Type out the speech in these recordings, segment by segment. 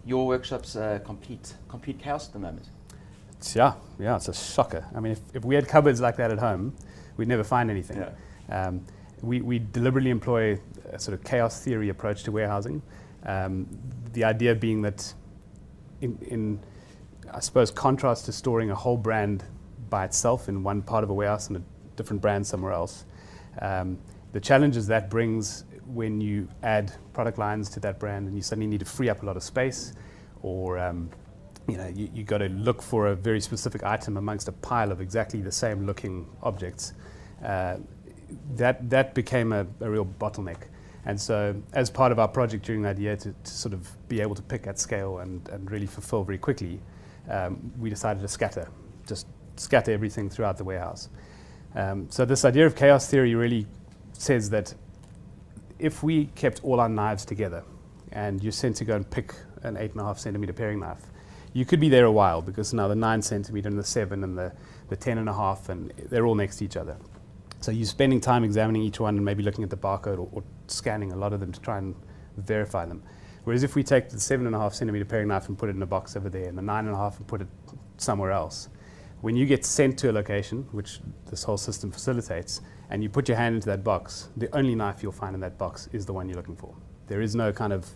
your workshop's complete chaos at the moment. It's a shocker. I mean, if we had cupboards like that at home, we'd never find anything. Yeah. We deliberately employ a sort of chaos theory approach to warehousing. The idea being that in I suppose, contrast to storing a whole brand by itself in one part of a warehouse and a different brand somewhere else, the challenges that brings when you add product lines to that brand and you suddenly need to free up a lot of space, or you got to look for a very specific item amongst a pile of exactly the same looking objects. That became a real bottleneck. And so as part of our project during that year to sort of be able to pick at scale and really fulfill very quickly, we decided to scatter everything throughout the warehouse. So this idea of chaos theory really says that if we kept all our knives together and you're sent to go and pick an 8.5 centimeter paring knife, you could be there a while because now the 9 centimeter and the 7 and the 10.5, and they're all next to each other. So you're spending time examining each one and maybe looking at the barcode or scanning a lot of them to try and verify them. Whereas if we take the 7.5 centimeter paring knife and put it in a box over there and the 9.5 and put it somewhere else, when you get sent to a location, which this whole system facilitates, and you put your hand into that box, the only knife you'll find in that box is the one you're looking for. There is no kind of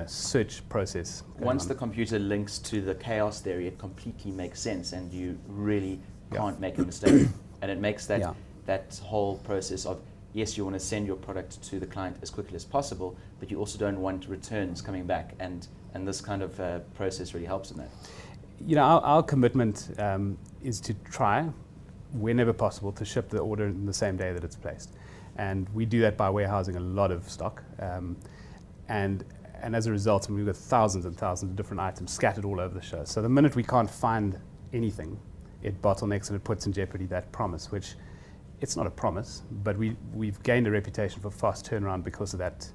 search process. Once the computer links to the chaos theory, it completely makes sense and you really can't make a mistake. And it makes that whole process of, yes, you want to send your product to the client as quickly as possible, but you also don't want returns coming back, and this kind of process really helps in that. Our commitment is to try, whenever possible, to ship the order in the same day that it's placed. And we do that by warehousing a lot of stock. And as a result, we've got thousands and thousands of different items scattered all over the show. So the minute we can't find anything, it bottlenecks and it puts in jeopardy that promise, which it's not a promise, but we've gained a reputation for fast turnaround because of that.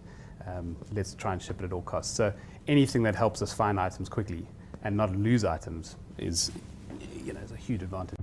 Let's try and ship it at all costs. So anything that helps us find items quickly and not lose items is a huge advantage.